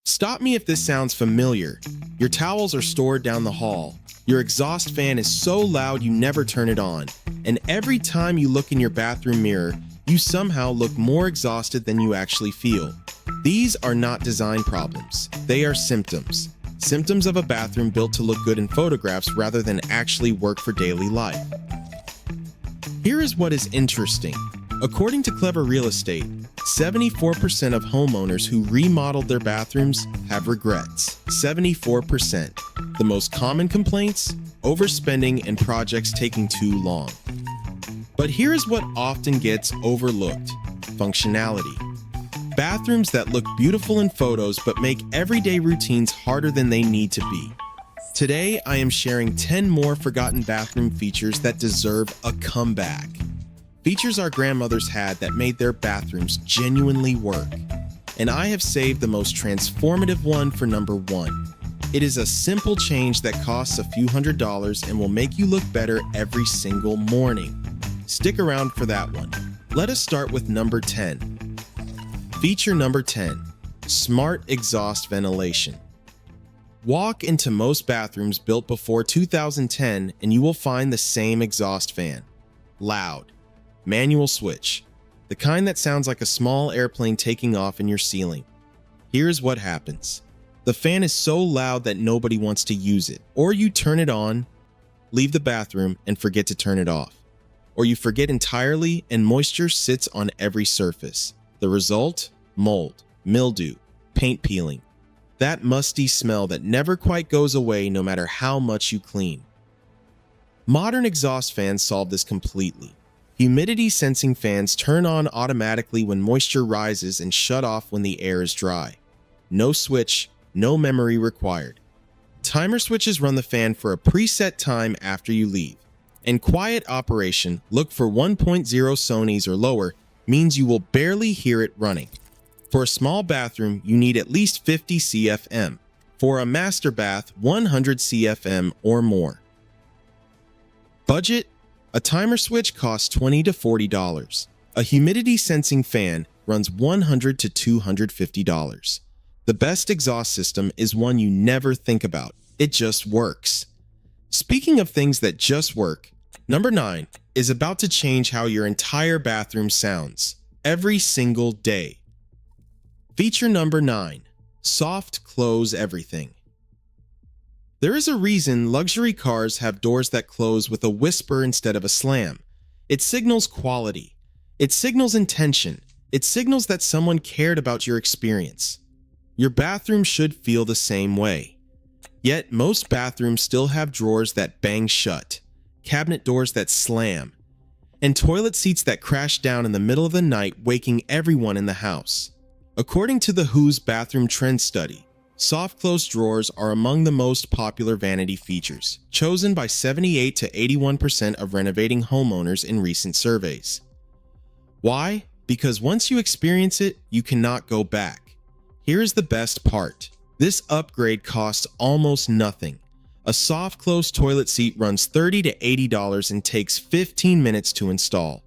Stop me if this sounds familiar. Your towels are stored down the hall. Your exhaust fan is so loud you never turn it on. And every time you look in your bathroom mirror, you somehow look more exhausted than you actually feel. These are not design problems. They are symptoms. Symptoms of a bathroom built to look good in photographs rather than actually work for daily life. Here is what is interesting. According to Clever Real Estate, 74% of homeowners who remodeled their bathrooms have regrets. 74%. The most common complaints? Overspending and projects taking too long. But here's what often gets overlooked: functionality. Bathrooms that look beautiful in photos but make everyday routines harder than they need to be. Today, I am sharing 10 more forgotten bathroom features that deserve a comeback. Features our grandmothers had that made their bathrooms genuinely work. And I have saved the most transformative one for number 1. It is a simple change that costs a few $100s and will make you look better every single morning. Stick around for that one. Let us start with number 10. Feature number 10. Smart exhaust ventilation. Walk into most bathrooms built before 2010 and you will find the same exhaust fan. Loud. Manual switch. The kind that sounds like a small airplane taking off in your ceiling. Here's what happens. The fan is so loud that nobody wants to use it. Or you turn it on, leave the bathroom, and forget to turn it off. Or you forget entirely and moisture sits on every surface. The result? Mold, mildew, paint peeling. That musty smell that never quite goes away no matter how much you clean. Modern exhaust fans solve this completely. Humidity sensing fans turn on automatically when moisture rises and shut off when the air is dry. No switch, no memory required. Timer switches run the fan for a preset time after you leave. And quiet operation, look for 1.0 Sony's or lower, means you will barely hear it running. For a small bathroom, you need at least 50 CFM. For a master bath, 100 CFM or more. Budget? A timer switch costs $20 to $40. A humidity sensing fan runs $100 to $250. The best exhaust system is one you never think about. It just works. Speaking of things that just work, number 9 is about to change how your entire bathroom sounds every single day. Feature number 9. Soft close everything. There is a reason luxury cars have doors that close with a whisper instead of a slam. It signals quality. It signals intention. It signals that someone cared about your experience. Your bathroom should feel the same way. Yet most bathrooms still have drawers that bang shut, cabinet doors that slam, and toilet seats that crash down in the middle of the night, waking everyone in the house. According to the Who's Bathroom Trend Study, soft close drawers are among the most popular vanity features, chosen by 78 to 81% of renovating homeowners in recent surveys. Why? Because once you experience it, you cannot go back. Here's the best part. This upgrade costs almost nothing. A soft close toilet seat runs $30 to $80 and takes 15 minutes to install.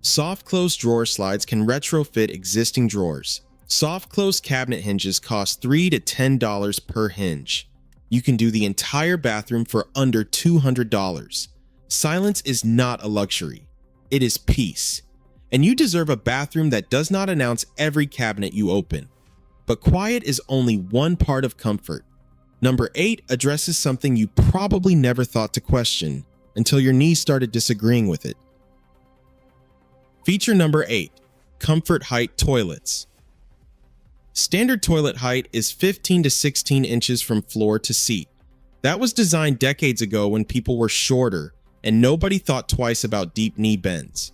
Soft close drawer slides can retrofit existing drawers. Soft close cabinet hinges cost $3 to $10 per hinge. You can do the entire bathroom for under $200. Silence is not a luxury. It is peace. And you deserve a bathroom that does not announce every cabinet you open. But quiet is only one part of comfort. Number 8 addresses something you probably never thought to question until your knees started disagreeing with it. Feature number 8. Comfort height toilets. Standard toilet height is 15 to 16 inches from floor to seat. That was designed decades ago when people were shorter and nobody thought twice about deep knee bends.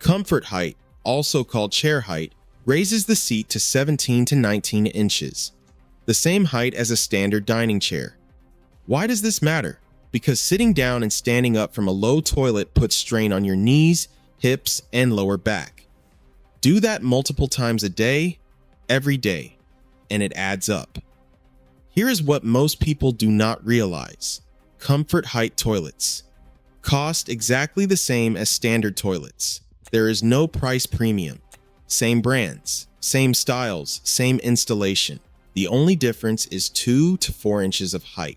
Comfort height, also called chair height, raises the seat to 17 to 19 inches, the same height as a standard dining chair. Why does this matter? Because sitting down and standing up from a low toilet puts strain on your knees, hips, and lower back. Do that multiple times a day, every day, and it adds up. Here is what most people do not realize. Comfort height toilets cost exactly the same as standard toilets. There is no price premium. Same brands, same styles, same installation. The only difference is 2 to 4 inches of height.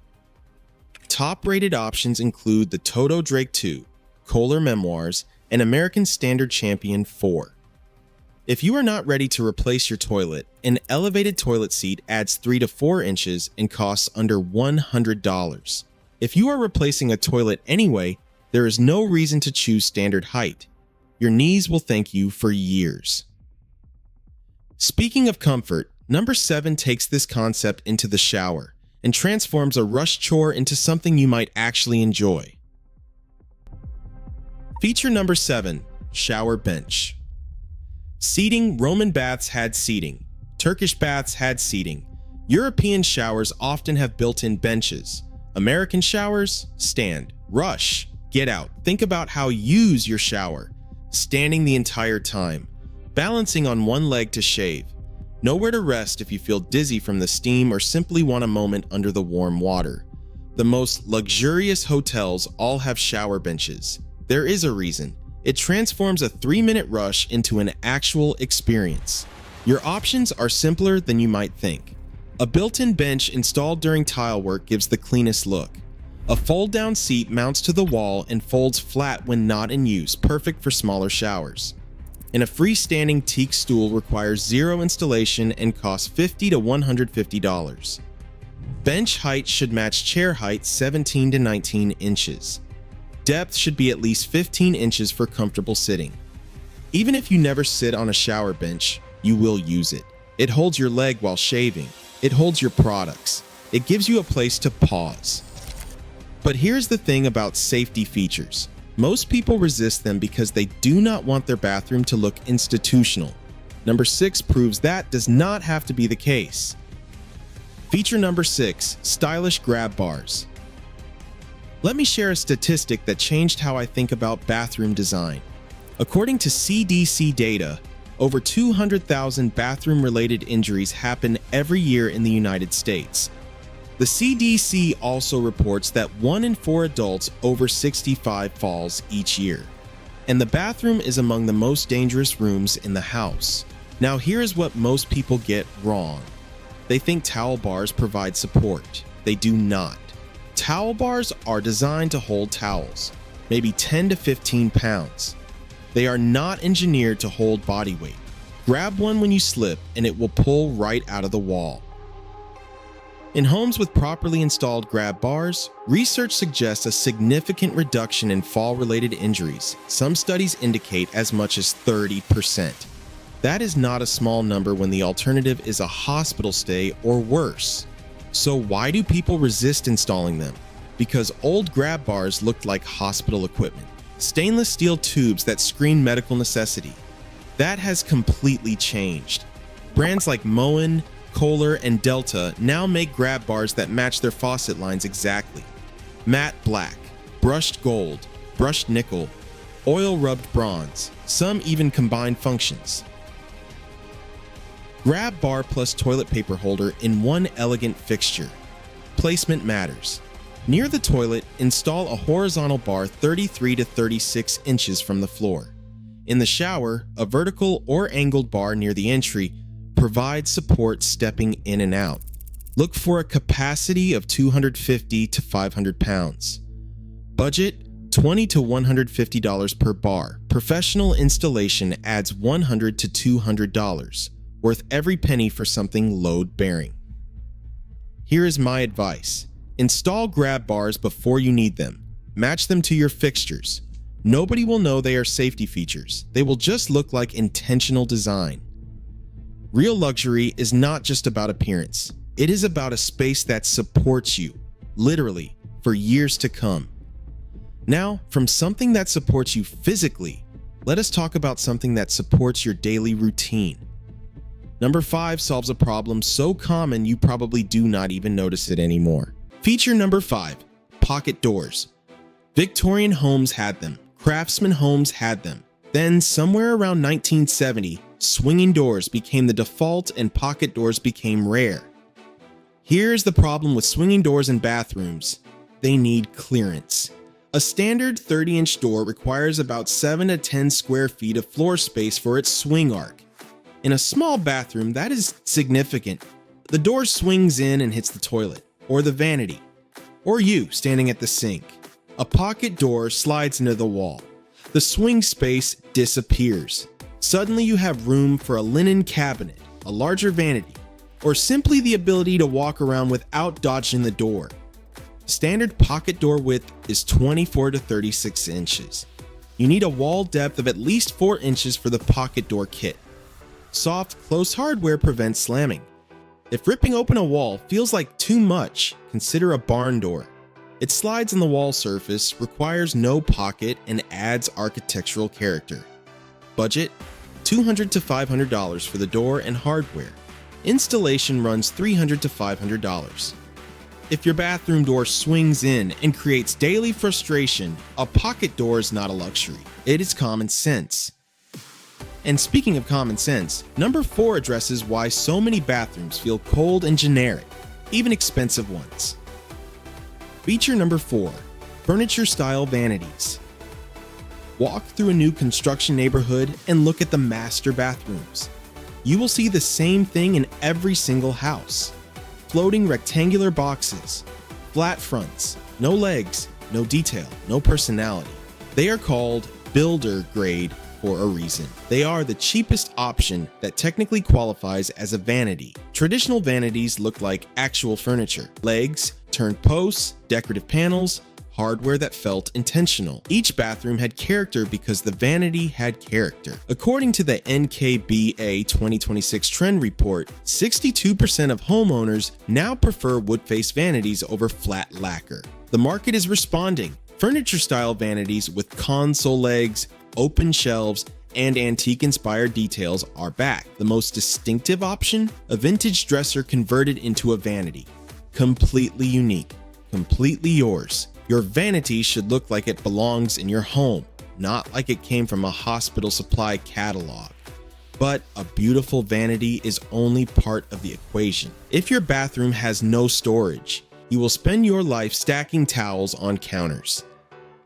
Top-rated options include the Toto Drake 2, Kohler Memoirs, and American Standard Champion 4. If you are not ready to replace your toilet, an elevated toilet seat adds 3 to 4 inches and costs under $100. If you are replacing a toilet anyway, there is no reason to choose standard height. Your knees will thank you for years. Speaking of comfort, number 7 takes this concept into the shower and transforms a rush chore into something you might actually enjoy. Feature number 7, shower bench. Seating. Roman baths had seating. Turkish baths had seating. European showers often have built-in benches. American showers, stand, rush, get out. Think about how you use your shower. Standing the entire time. Balancing on one leg to shave. Nowhere to rest if you feel dizzy from the steam or simply want a moment under the warm water. The most luxurious hotels all have shower benches. There is a reason. It transforms a 3-minute rush into an actual experience. Your options are simpler than you might think. A built-in bench installed during tile work gives the cleanest look. A fold-down seat mounts to the wall and folds flat when not in use, perfect for smaller showers. And a freestanding teak stool requires zero installation and costs $50 to $150. Bench height should match chair height, 17 to 19 inches. Depth should be at least 15 inches for comfortable sitting. Even if you never sit on a shower bench, you will use it. It holds your leg while shaving. It holds your products. It gives you a place to pause. But here's the thing about safety features. Most people resist them because they do not want their bathroom to look institutional. Number 6 proves that does not have to be the case. Feature number 6, stylish grab bars. Let me share a statistic that changed how I think about bathroom design. According to CDC data, over 200,000 bathroom-related injuries happen every year in the United States. The CDC also reports that 1 in 4 adults over 65 falls each year. And the bathroom is among the most dangerous rooms in the house. Now here is what most people get wrong. They think towel bars provide support. They do not. Towel bars are designed to hold towels, maybe 10 to 15 pounds. They are not engineered to hold body weight. Grab one when you slip and it will pull right out of the wall. In homes with properly installed grab bars, research suggests a significant reduction in fall-related injuries. Some studies indicate as much as 30%. That is not a small number when the alternative is a hospital stay or worse. So why do people resist installing them? Because old grab bars looked like hospital equipment. Stainless steel tubes that scream medical necessity. That has completely changed. Brands like Moen, Kohler, and Delta now make grab bars that match their faucet lines exactly. Matte black, brushed gold, brushed nickel, oil-rubbed bronze. Some even combine functions. Grab bar plus toilet paper holder in one elegant fixture. Placement matters. Near the toilet, install a horizontal bar 33 to 36 inches from the floor. In the shower, a vertical or angled bar near the entry provides support stepping in and out. Look for a capacity of 250 to 500 pounds. Budget, $20 to $150 per bar. Professional installation adds $100 to $200. Worth every penny for something load-bearing. Here is my advice. Install grab bars before you need them. Match them to your fixtures. Nobody will know they are safety features. They will just look like intentional design. Real luxury is not just about appearance. It is about a space that supports you, literally, for years to come. Now, from something that supports you physically, let us talk about something that supports your daily routine. Number 5 solves a problem so common you probably do not even notice it anymore. Feature number 5, pocket doors. Victorian homes had them. Craftsman homes had them. Then, somewhere around 1970, swinging doors became the default and pocket doors became rare. Here's the problem with swinging doors in bathrooms. They need clearance. A standard 30-inch door requires about 7 to 10 square feet of floor space for its swing arc. In a small bathroom, that is significant. The door swings in and hits the toilet, or the vanity, or you standing at the sink. A pocket door slides into the wall. The swing space disappears. Suddenly you have room for a linen cabinet, a larger vanity, or simply the ability to walk around without dodging the door. Standard pocket door width is 24 to 36 inches. You need a wall depth of at least 4 inches for the pocket door kit. Soft, close hardware prevents slamming. If ripping open a wall feels like too much, consider a barn door. It slides on the wall surface, requires no pocket, and adds architectural character. Budget: $200 to $500 for the door and hardware. Installation runs $300 to $500. If your bathroom door swings in and creates daily frustration, a pocket door is not a luxury. It is common sense. And speaking of common sense, number 4 addresses why so many bathrooms feel cold and generic, even expensive ones. Feature number 4, furniture-style vanities. Walk through a new construction neighborhood and look at the master bathrooms. You will see the same thing in every single house. Floating rectangular boxes, flat fronts, no legs, no detail, no personality. They are called builder grade for a reason. They are the cheapest option that technically qualifies as a vanity. Traditional vanities look like actual furniture: legs, turned posts, decorative panels, hardware that felt intentional. Each bathroom had character because the vanity had character. According to the NKBA 2026 trend report, 62% of homeowners now prefer wood-faced vanities over flat lacquer. The market is responding. Furniture-style vanities with console legs, open shelves, and antique-inspired details are back. The most distinctive option? A vintage dresser converted into a vanity. Completely unique, completely yours. Your vanity should look like it belongs in your home, not like it came from a hospital supply catalog. But a beautiful vanity is only part of the equation. If your bathroom has no storage, you will spend your life stacking towels on counters.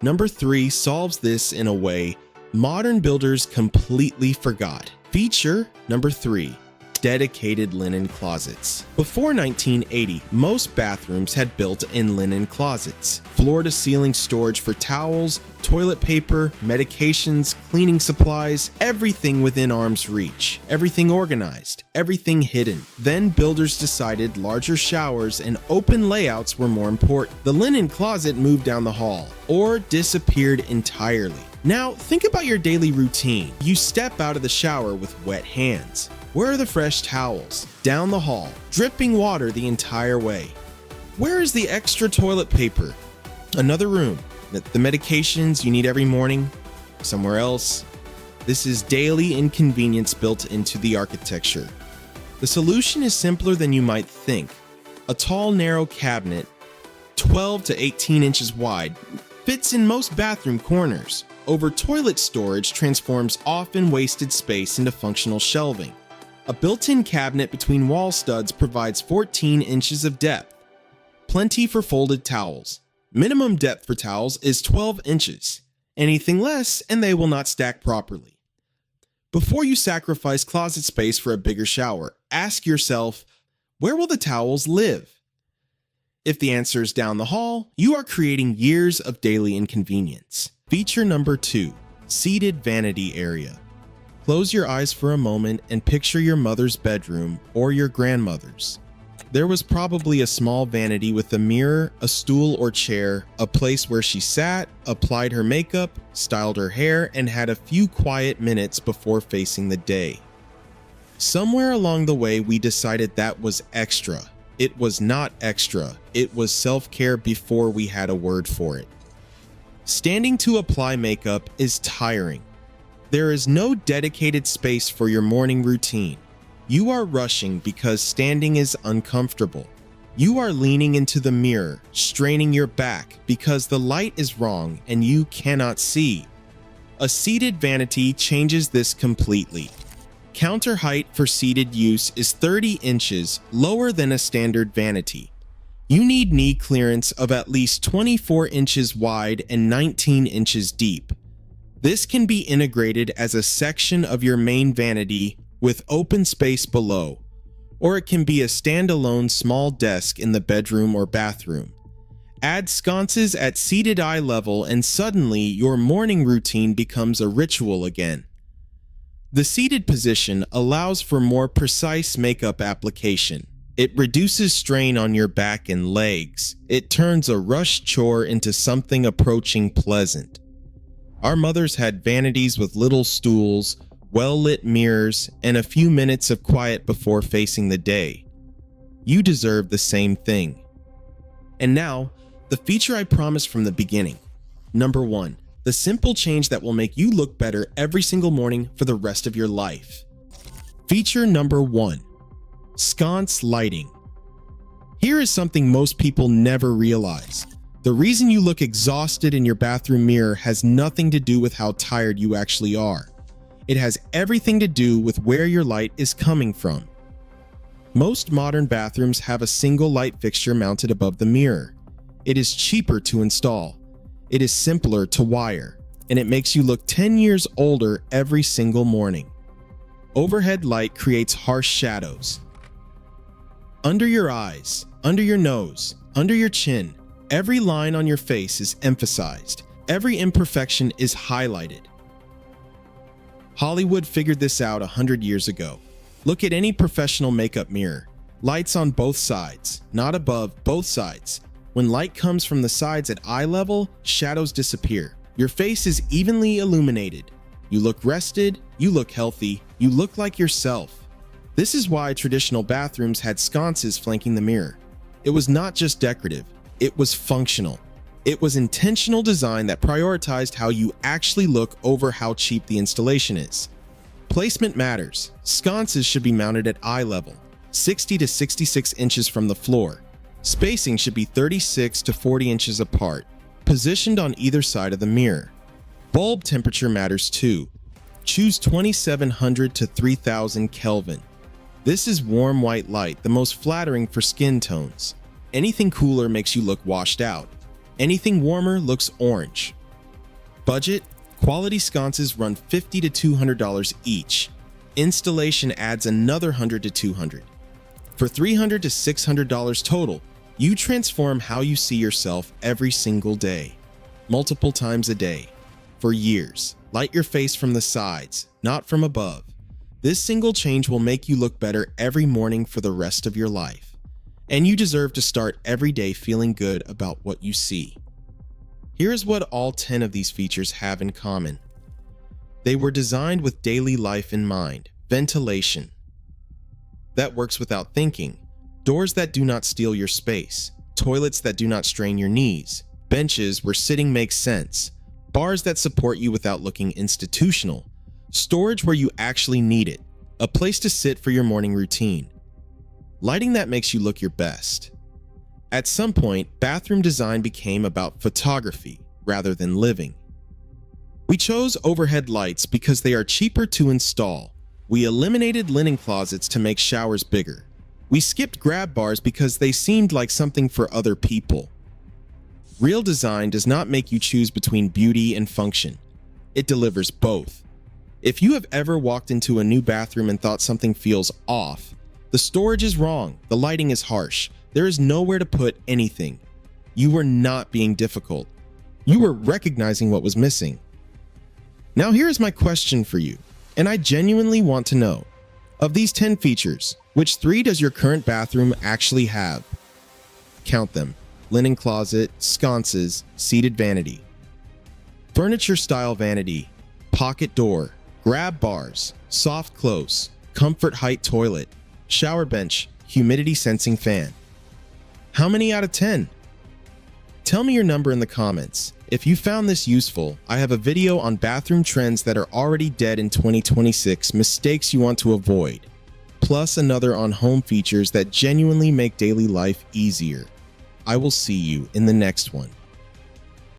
Number 3 solves this in a way modern builders completely forgot. Feature number 3, dedicated linen closets. Before 1980, most bathrooms had built-in linen closets, floor-to-ceiling storage for towels, toilet paper, medications, cleaning supplies, everything within arm's reach, everything organized, everything hidden. Then builders decided larger showers and open layouts were more important. The linen closet moved down the hall, or disappeared entirely. Now, think about your daily routine. You step out of the shower with wet hands. Where are the fresh towels? Down the hall, dripping water the entire way. Where is the extra toilet paper? Another room. The medications you need every morning? Somewhere else. This is daily inconvenience built into the architecture. The solution is simpler than you might think. A tall, narrow cabinet, 12 to 18 inches wide, fits in most bathroom corners. Over toilet storage transforms often wasted space into functional shelving. A built-in cabinet between wall studs provides 14 inches of depth. Plenty for folded towels. Minimum depth for towels is 12 inches. Anything less and they will not stack properly. Before you sacrifice closet space for a bigger shower, ask yourself, where will the towels live? If the answer is down the hall, you are creating years of daily inconvenience. Feature number 2, seated vanity area. Close your eyes for a moment and picture your mother's bedroom or your grandmother's. There was probably a small vanity with a mirror, a stool or chair, a place where she sat, applied her makeup, styled her hair, and had a few quiet minutes before facing the day. Somewhere along the way, we decided that was extra. It was not extra. It was self-care before we had a word for it. Standing to apply makeup is tiring. There is no dedicated space for your morning routine. You are rushing because standing is uncomfortable. You are leaning into the mirror, straining your back because the light is wrong and you cannot see. A seated vanity changes this completely. Counter height for seated use is 30 inches lower than a standard vanity. You need knee clearance of at least 24 inches wide and 19 inches deep. This can be integrated as a section of your main vanity with open space below, or it can be a standalone small desk in the bedroom or bathroom. Add sconces at seated eye level and suddenly your morning routine becomes a ritual again. The seated position allows for more precise makeup application. It reduces strain on your back and legs. It turns a rushed chore into something approaching pleasant. Our mothers had vanities with little stools, well-lit mirrors, and a few minutes of quiet before facing the day. You deserve the same thing. And now, the feature I promised from the beginning. Number 1. The simple change that will make you look better every single morning for the rest of your life. Feature number 1. Sconce lighting. Here is something most people never realize. The reason you look exhausted in your bathroom mirror has nothing to do with how tired you actually are. It has everything to do with where your light is coming from. Most modern bathrooms have a single light fixture mounted above the mirror. It is cheaper to install. It is simpler to wire, and it makes you look 10 years older every single morning. Overhead light creates harsh shadows. Under your eyes, under your nose, under your chin, every line on your face is emphasized. Every imperfection is highlighted. Hollywood figured this out 100 years ago. Look at any professional makeup mirror. Lights on both sides, not above, both sides. When light comes from the sides at eye level, shadows disappear. Your face is evenly illuminated. You look rested, you look healthy, you look like yourself. This is why traditional bathrooms had sconces flanking the mirror. It was not just decorative, it was functional. It was intentional design that prioritized how you actually look over how cheap the installation is. Placement matters. Sconces should be mounted at eye level, 60 to 66 inches from the floor. Spacing should be 36 to 40 inches apart, positioned on either side of the mirror. Bulb temperature matters too. Choose 2700 to 3000 Kelvin. This is warm white light, the most flattering for skin tones. Anything cooler makes you look washed out. Anything warmer looks orange. Budget: quality sconces run $50 to $200 each. Installation adds another $100 to $200. For $300 to $600 total, you transform how you see yourself every single day, multiple times a day, for years. Light your face from the sides, not from above. This single change will make you look better every morning for the rest of your life. And you deserve to start every day feeling good about what you see. Here's what all 10 of these features have in common. They were designed with daily life in mind. Ventilation that works without thinking. Doors that do not steal your space. Toilets that do not strain your knees. Benches where sitting makes sense. Bars that support you without looking institutional. Storage where you actually need it. A place to sit for your morning routine. Lighting that makes you look your best. At some point, bathroom design became about photography rather than living. We chose overhead lights because they are cheaper to install. We eliminated linen closets to make showers bigger. We skipped grab bars because they seemed like something for other people. Real design does not make you choose between beauty and function. It delivers both. If you have ever walked into a new bathroom and thought something feels off, the storage is wrong, the lighting is harsh, there is nowhere to put anything. You were not being difficult. You were recognizing what was missing. Now here's my question for you, and I genuinely want to know. Of these 10 features, which 3 does your current bathroom actually have? Count them: linen closet, sconces, seated vanity, furniture style vanity, pocket door, grab bars, soft close, comfort height toilet, shower bench, humidity sensing fan. How many out of 10? Tell me your number in the comments. If you found this useful, I have a video on bathroom trends that are already dead in 2026, mistakes you want to avoid, plus another on home features that genuinely make daily life easier. I will see you in the next one.